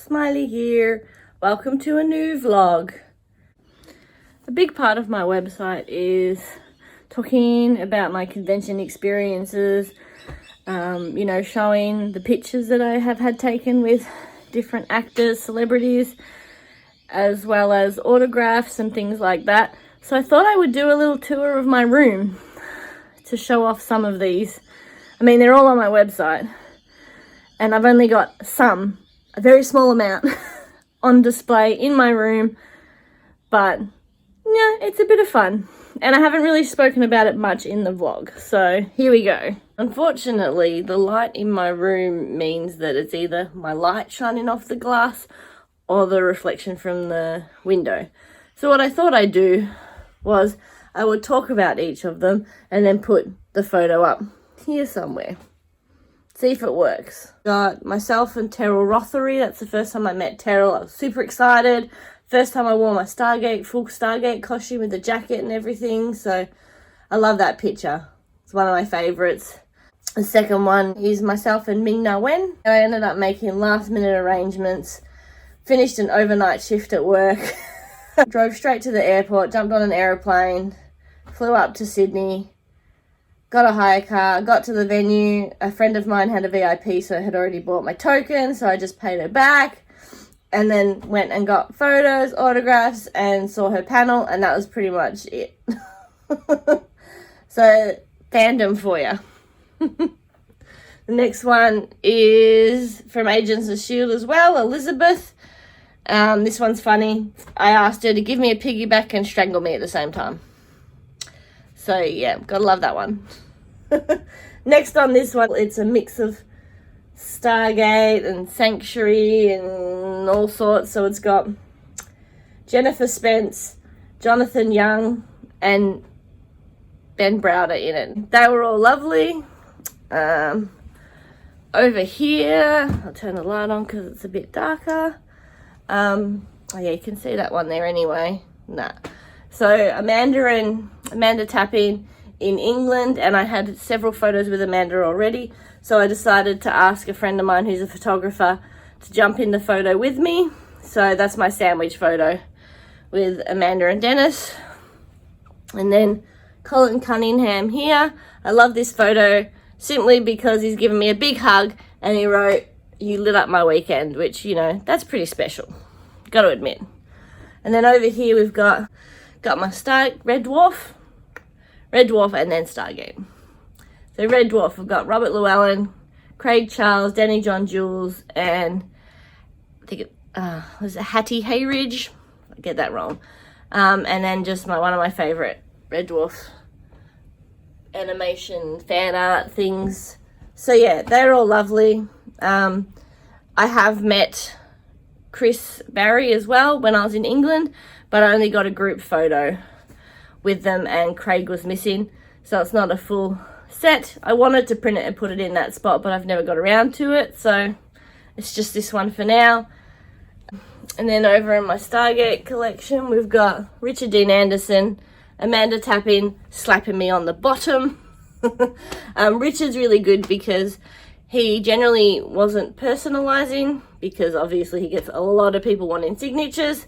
Smiley here. Welcome to a new vlog. A big part of my website is talking about my convention experiences, showing the pictures that I have had taken with different actors, celebrities, as well as autographs and things like that. So I thought I would do a little tour of my room to show off some of these. I mean, they're all on my website, and I've only got a very small amount on display in my room, but yeah, it's a bit of fun. And I haven't really spoken about it much in the vlog, so here we go. Unfortunately, the light in my room means that it's either my light shining off the glass or the reflection from the window. So what I thought I'd do was I would talk about each of them and then put the photo up here somewhere. See if it works. Got myself and Terrell Rothery. That's the first time I met Terrell. I was super excited. First time I wore my full Stargate costume with the jacket and everything. So I love that picture. It's one of my favorites. The second one is myself and Ming Na Wen. I ended up making last minute arrangements. Finished an overnight shift at work. Drove straight to the airport, jumped on an aeroplane, flew up to Sydney. Got a hire car, got to the venue. A friend of mine had a VIP, so I had already bought my token, so I just paid her back. And then went and got photos, autographs, and saw her panel, and that was pretty much it. So, fandom for you. The next one is from Agents of S.H.I.E.L.D. as well, Elizabeth. This one's funny. I asked her to give me a piggyback and strangle me at the same time. So yeah, gotta love that one. Next on this one, it's a mix of Stargate and Sanctuary and all sorts. So it's got Jennifer Spence, Jonathan Young, and Ben Browder in it. They were all lovely. Over here, I'll turn the light on because it's a bit darker. Oh yeah, you can see that one there anyway. Nah. So Amanda Tapping in England, and I had several photos with Amanda already, so I decided to ask a friend of mine who's a photographer to jump in the photo with me. So that's my sandwich photo with Amanda and Dennis. And then Colin Cunningham here. I love this photo simply because he's given me a big hug and he wrote, "You lit up my weekend," which, that's pretty special, gotta admit. And then over here we've got my Red Dwarf, and then Stargate. So Red Dwarf, we've got Robert Llewellyn, Craig Charles, Danny John Jules, and I think it was Hattie Hayridge. I get that wrong. And then just one of my favorite Red Dwarf animation fan art things. So yeah, they're all lovely. I have met Chris Barry as well when I was in England, but I only got a group photo with them and Craig was missing, so it's not a full set. I wanted to print it and put it in that spot, but I've never got around to it, so it's just this one for now. And then over in my Stargate collection, we've got Richard Dean Anderson, Amanda Tapping slapping me on the bottom. Richard's really good because he generally wasn't personalizing, because obviously he gets a lot of people wanting signatures,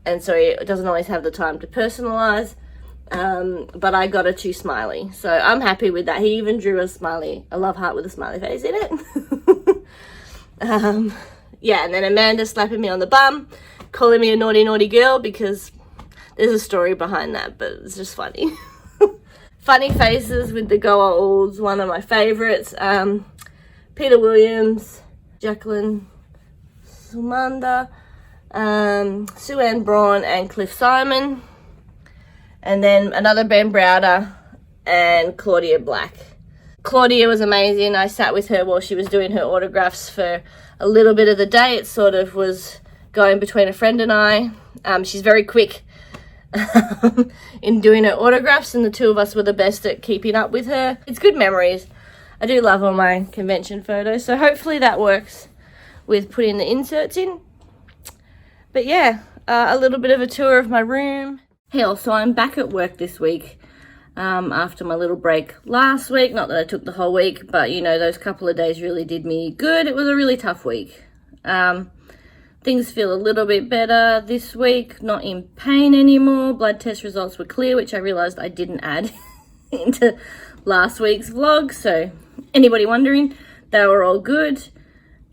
and so he doesn't always have the time to personalize. But I got a too smiley, so I'm happy with that. He even drew a love heart with a smiley face in it. Yeah, and then Amanda slapping me on the bum, calling me a naughty girl, because there's a story behind that, but it's just funny. Funny faces with the Goa'ulds, one of my favorites. Peter Williams, Jacqueline Sumanda, Sue Ann Braun, and Cliff Simon. And then another Ben Browder and Claudia Black. Claudia was amazing. I sat with her while she was doing her autographs for a little bit of the day. It sort of was going between a friend and I. She's very quick in doing her autographs, and the two of us were the best at keeping up with her. It's good memories. I do love all my convention photos, so hopefully that works with putting the inserts in. But yeah, a little bit of a tour of my room. Hell, so I'm back at work this week after my little break last week. Not that I took the whole week, but those couple of days really did me good. It was a really tough week. Things feel a little bit better this week, not in pain anymore. Blood test results were clear, which I realized I didn't add into last week's vlog. So anybody wondering, they were all good.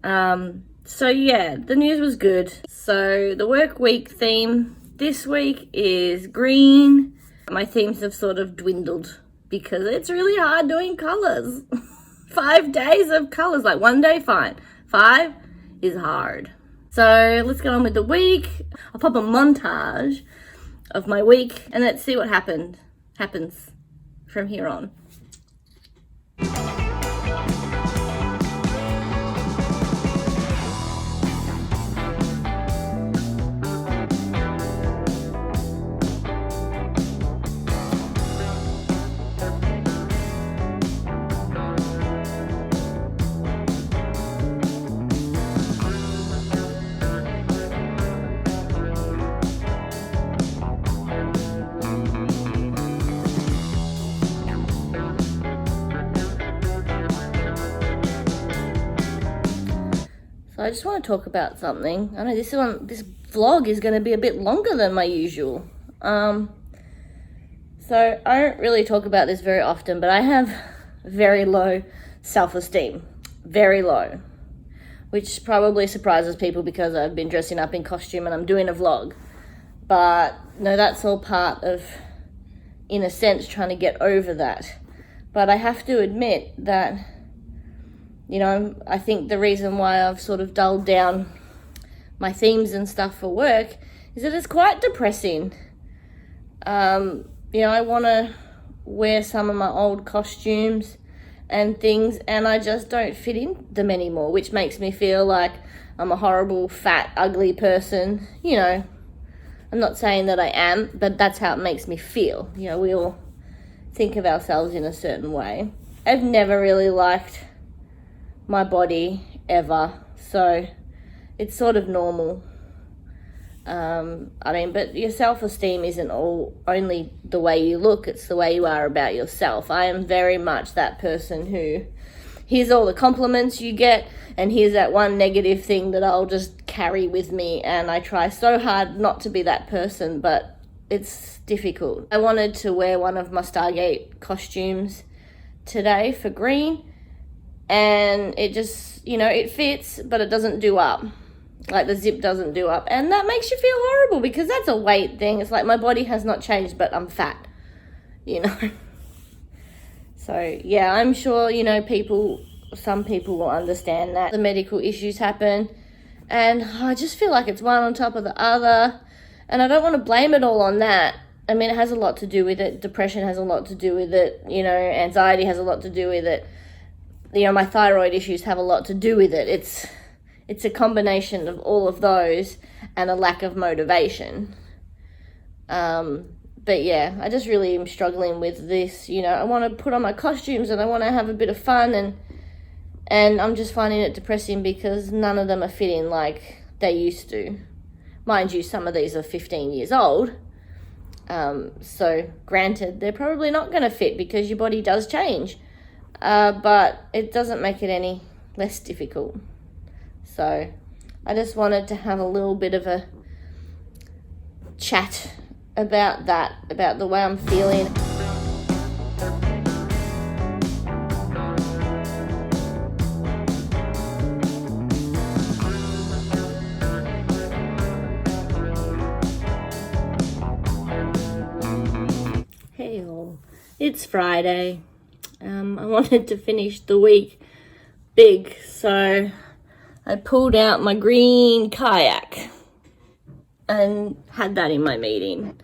So yeah, the news was good. So the work week theme this week is green. My themes have sort of dwindled because it's really hard doing colors. 5 days of colors, like one day, fine. 5 is hard. So let's get on with the week. I'll pop a montage of my week and let's see what happens from here on. So I just want to talk about something. I know this vlog is going to be a bit longer than my usual. So I don't really talk about this very often, but I have very low self-esteem. Very low. Which probably surprises people because I've been dressing up in costume and I'm doing a vlog. But no, that's all part of, in a sense, trying to get over that. But I have to admit that, you know, I think the reason why I've sort of dulled down my themes and stuff for work is that it's quite depressing. You know, I want to wear some of my old costumes and things and I just don't fit in them anymore, which makes me feel like I'm a horrible, fat, ugly person. You know, I'm not saying that I am, but that's how it makes me feel. You know, we all think of ourselves in a certain way. I've never really liked my body ever, so it's sort of normal. I mean, but your self-esteem isn't only the way you look, it's the way you are about yourself. I am very much that person who hears all the compliments you get and here's that one negative thing that I'll just carry with me, and I try so hard not to be that person, but it's difficult. I wanted to wear one of my Stargate costumes today for green, and it just, you know, it fits, but it doesn't do up. Like the zip doesn't do up, and that makes you feel horrible because that's a weight thing. It's like my body has not changed, but I'm fat, you know. So yeah, I'm sure, you know, some people will understand that the medical issues happen, and I just feel like it's one on top of the other, and I don't want to blame it all on that. I mean, it has a lot to do with it. Depression has a lot to do with it. You know, anxiety has a lot to do with it. You know, my thyroid issues have a lot to do with it. It's a combination of all of those and a lack of motivation. But yeah, I just really am struggling with this. You know, I want to put on my costumes and I want to have a bit of fun, and I'm just finding it depressing because none of them are fitting like they used to. Mind you, some of these are 15 years old. So granted, they're probably not going to fit because your body does change. But it doesn't make it any less difficult. So I just wanted to have a little bit of a chat about that, about the way I'm feeling. Hey all, it's Friday. I wanted to finish the week big, so I pulled out my green kayak and had that in my meeting.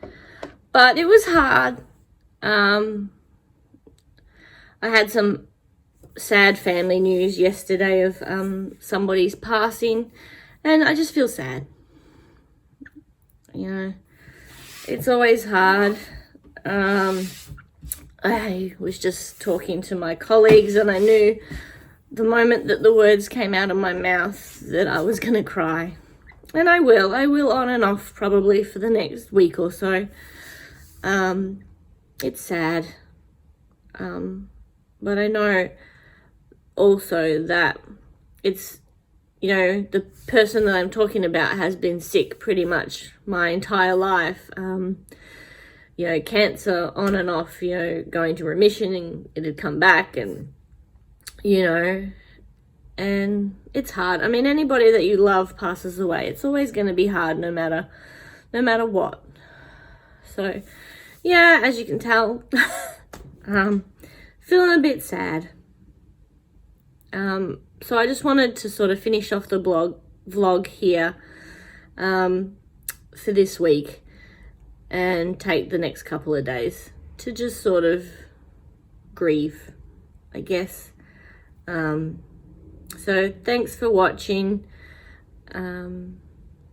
But it was hard. I had some sad family news yesterday of somebody's passing, and I just feel sad. You know, it's always hard. I was just talking to my colleagues and I knew the moment that the words came out of my mouth that I was going to cry. And I will on and off probably for the next week or so. It's sad. But I know also that it's you know, the person that I'm talking about has been sick pretty much my entire life. You know, cancer on and off, you know, going to remission and it had come back, and, you know, and it's hard. I mean, anybody that you love passes away. It's always going to be hard no matter what. So, yeah, as you can tell, feeling a bit sad. So I just wanted to sort of finish off the vlog here for this week and take the next couple of days to just sort of grieve, I guess. So thanks for watching, and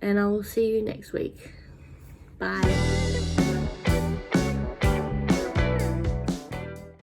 I will see you next week. Bye.